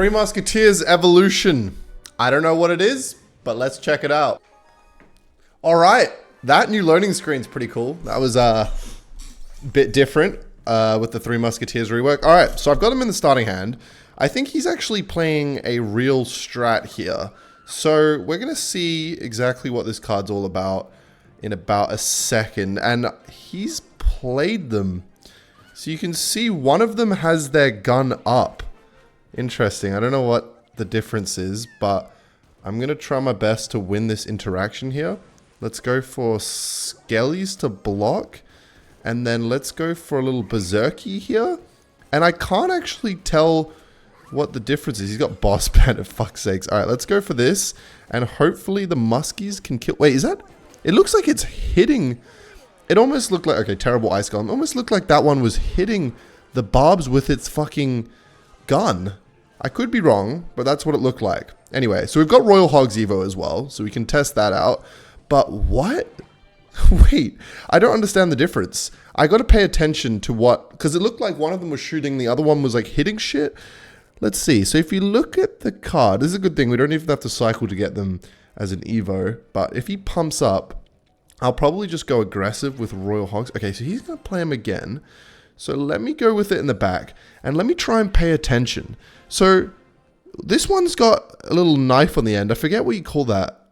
Three Musketeers evolution. I don't know what it is, but let's check it out. All right, that new loading screen's pretty cool. That was a bit different with the Three Musketeers rework. All right, so I've got him in the starting hand. I think he's actually playing a real strat here. So we're going to see exactly what this card's all about in about a second. And he's played them. So you can see one of them has their gun up. Interesting. I don't know what the difference is, but I'm going to try my best to win this interaction here. Let's go for Skellies to block. And then let's go for a little Berserky here. And I can't actually tell what the difference is. He's got Boss Bandit, fuck's sakes. All right, let's go for this. And hopefully the Muskies can kill... Wait, is that... It looks like it's hitting... It almost looked like... Okay, terrible Ice Golem. It almost looked like that one was hitting the barbs with its fucking gun. I could be wrong, but that's what it looked like. Anyway, so we've got Royal Hogs Evo as well, so we can test that out. But what? Wait, I don't understand the difference. I got to pay attention to what... Because it looked like one of them was shooting, the other one was like hitting shit. Let's see. So if you look at the card, this is a good thing. We don't even have to cycle to get them as an Evo. But if he pumps up, I'll probably just go aggressive with Royal Hogs. Okay, so he's going to play him again. So let me go with it in the back. And let me try and pay attention. So this one's got a little knife on the end. I forget what you call that.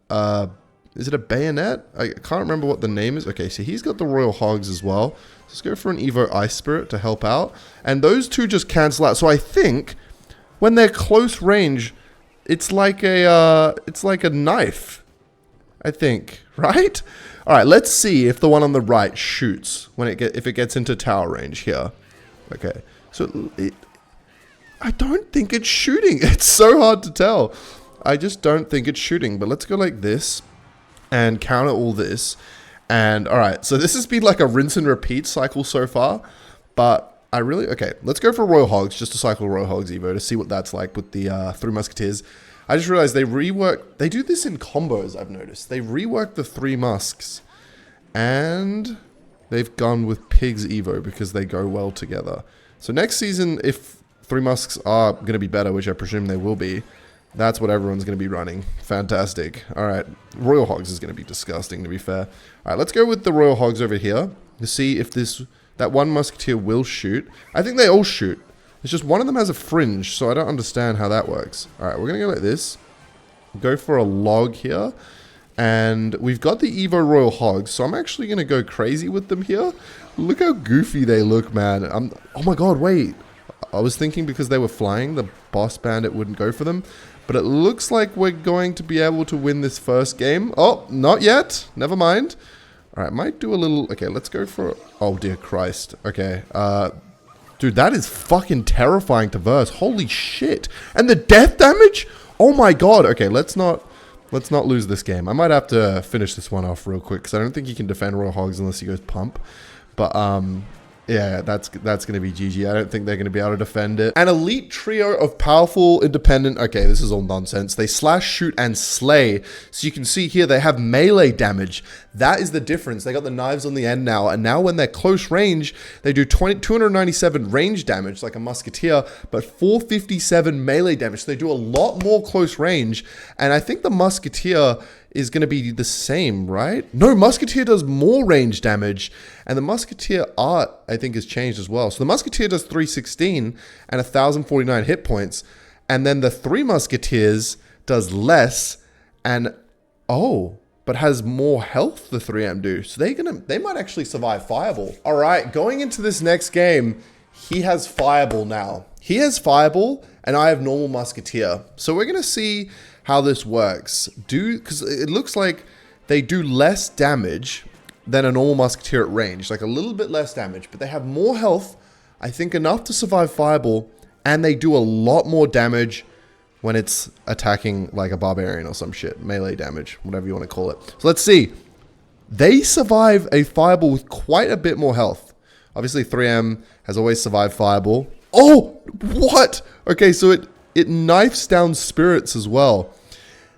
Is it a bayonet? I can't remember what the name is. Okay, so he's got the Royal Hogs as well. Let's go for an Evo Ice Spirit to help out. And those two just cancel out. So I think when they're close range, it's like a knife. I think, right? All right, let's see if the one on the right shoots when if it gets into tower range here. Okay, so I don't think it's shooting. It's so hard to tell. I just don't think it's shooting. But let's go like this and counter all this. And all right, so this has been like a rinse and repeat cycle so far. But I really... Okay, let's go for Royal Hogs, just to cycle Royal Hogs Evo to see what that's like with the Three Musketeers. I just realized they rework... They do this in combos, I've noticed. They rework the Three Musks. And they've gone with Pigs Evo because they go well together. So next season, if Three Musks are going to be better, which I presume they will be, that's what everyone's going to be running. Fantastic. All right. Royal Hogs is going to be disgusting, to be fair. All right, let's go with the Royal Hogs over here to see if that one Musketeer will shoot. I think they all shoot. It's just one of them has a fringe, so I don't understand how that works. All right, we're going to go like this. Go for a log here. And we've got the Evo Royal Hogs, so I'm actually going to go crazy with them here. Look how goofy they look, man. Oh my god, wait. I was thinking because they were flying, the Boss Bandit wouldn't go for them. But it looks like we're going to be able to win this first game. Oh, not yet. Never mind. All right, might do a little... Okay, let's go for... Oh, dear Christ. Okay. Dude, that is fucking terrifying to verse. Holy shit. And the death damage? Oh my god. Okay, let's not lose this game. I might have to finish this one off real quick because I don't think he can defend Royal Hogs unless he goes pump. But, yeah, that's going to be GG. I don't think they're going to be able to defend it. An elite trio of powerful, independent... Okay, this is all nonsense. They slash, shoot, and slay. So you can see here they have melee damage. That is the difference. They got the knives on the end now. And now when they're close range, they do 297 range damage like a Musketeer, but 457 melee damage. So they do a lot more close range. And I think the Musketeer is going to be the same, right? No, Musketeer does more range damage, and the Musketeer art, I think, has changed as well. So the Musketeer does 316 and 1,049 hit points, and then the Three Musketeers does less and, but has more health, the 3M do. So they might actually survive Fireball. All right, going into this next game, he has Fireball now. He has Fireball, and I have normal Musketeer. So we're going to see how this works. Because it looks like they do less damage than a normal Musketeer at range. Like a little bit less damage, but they have more health. I think enough to survive Fireball. And they do a lot more damage when it's attacking like a Barbarian or some shit. Melee damage, whatever you want to call it. So let's see. They survive a Fireball with quite a bit more health. Obviously 3M has always survived Fireball. Oh, what? Okay, so it knifes down spirits as well.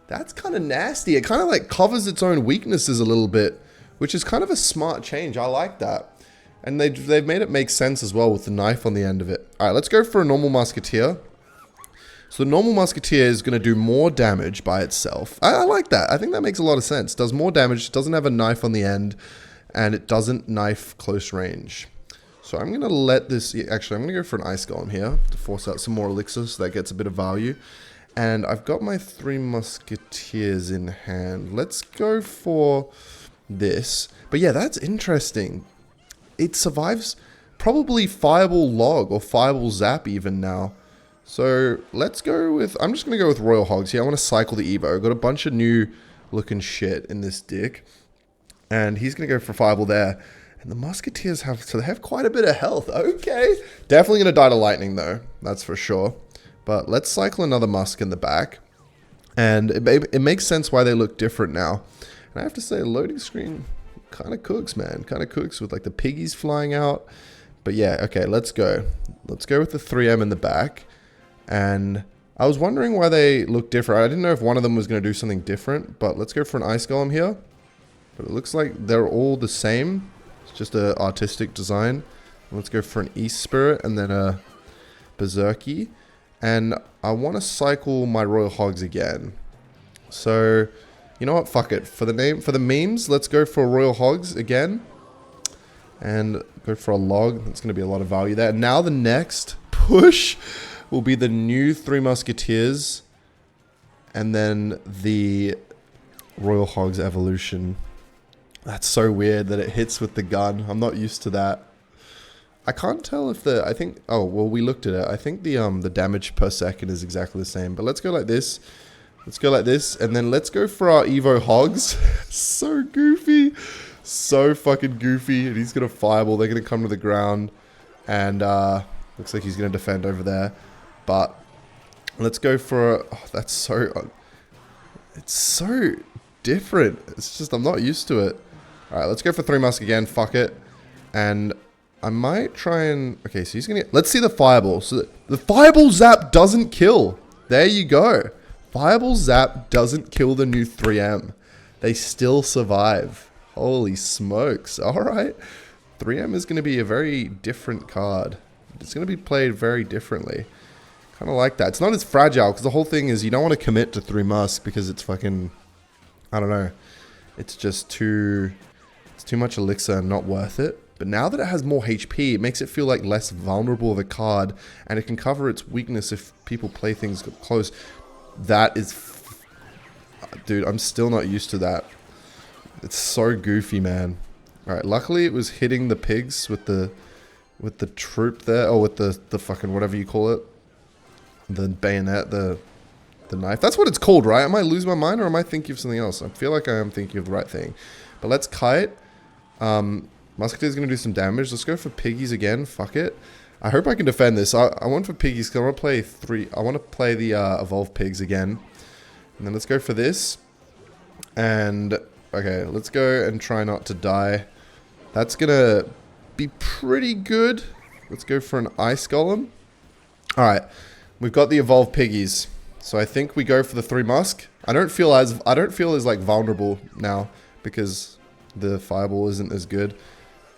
That's kind of nasty. It kind of like covers its own weaknesses a little bit, which is kind of a smart change. I like that. And they've made it make sense as well with the knife on the end of it. All right, let's go for a normal Musketeer. So the normal Musketeer is going to do more damage by itself. I like that. I think that makes a lot of sense. Does more damage, doesn't have a knife on the end, and it doesn't knife close range. So I'm going to let this... Actually, I'm going to go for an Ice Golem here to force out some more elixir so that gets a bit of value. And I've got my 3 Musketeers in hand. Let's go for this. But yeah, that's interesting. It survives probably Fireball Log or Fireball Zap even now. So let's go with... I'm just going to go with Royal Hogs here. I want to cycle the Evo. I've got a bunch of new looking shit in this dick. And he's going to go for Fireball there. And the Musketeers have... So they have quite a bit of health. Okay. Definitely going to die to lightning though. That's for sure. But let's cycle another Musk in the back. And it makes sense why they look different now. And I have to say, loading screen kind of cooks, man. Kind of cooks with like the piggies flying out. But yeah, okay, let's go. Let's go with the 3M in the back. And I was wondering why they look different. I didn't know if one of them was going to do something different. But let's go for an Ice Golem here. But it looks like they're all the same. It's just an artistic design. Let's go for an East Spirit and then a Berserky. And I want to cycle my Royal Hogs again. So, you know what? Fuck it. For the memes, let's go for Royal Hogs again. And go for a log. That's going to be a lot of value there. Now the next push will be the new 3 Musketeers. And then the Royal Hogs evolution. That's so weird that it hits with the gun. I'm not used to that. I can't tell if I think, oh, well, we looked at it. I think the damage per second is exactly the same. But let's go like this. Let's go like this. And then let's go for our Evo Hogs. So goofy. So fucking goofy. And he's going to fireball. They're going to come to the ground. And looks like he's going to defend over there. But let's go for, oh, that's so, it's so different. It's just, I'm not used to it. All right, let's go for 3 Musk again. Fuck it. And I might try and... Okay, so he's going to... Let's see the Fireball. So the Fireball Zap doesn't kill. There you go. Fireball Zap doesn't kill the new 3M. They still survive. Holy smokes. All right. 3M is going to be a very different card. It's going to be played very differently. Kind of like that. It's not as fragile because the whole thing is you don't want to commit to 3 Musk because it's fucking... I don't know. It's just too... It's too much elixir and not worth it. But now that it has more HP, it makes it feel like less vulnerable of a card, and it can cover its weakness if people play things close. That is... Dude, I'm still not used to that. It's so goofy, man. Alright, luckily it was hitting the pigs with the troop there, or with the fucking whatever you call it. The bayonet, the knife. That's what it's called, right? Am I losing my mind, or am I thinking of something else? I feel like I am thinking of the right thing. But let's kite. Musketeer's going to do some damage. Let's go for piggies again. Fuck it. I hope I can defend this. I want for piggies because I want to play 3. I want to play the evolved pigs again. And then let's go for this. And, okay, let's go and try not to die. That's going to be pretty good. Let's go for an Ice Golem. Alright. We've got the evolved piggies. So I think we go for the 3 Musk. I don't feel as like vulnerable now because the fireball isn't as good.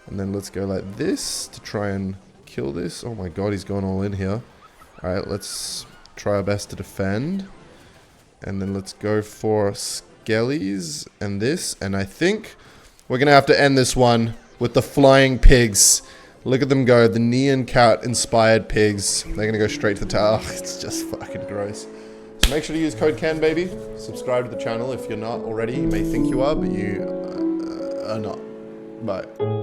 And then let's go like this to try and kill this. Oh my god, he's going all in here. Alright, let's try our best to defend. And then let's go for Skellies and this. And I think we're going to have to end this one with the flying pigs. Look at them go. The Neon Cat inspired pigs. They're going to go straight to the tower. It's just fucking gross. So make sure to use code Ken, baby. Subscribe to the channel if you're not already. You may think you are, but you are not. Bye.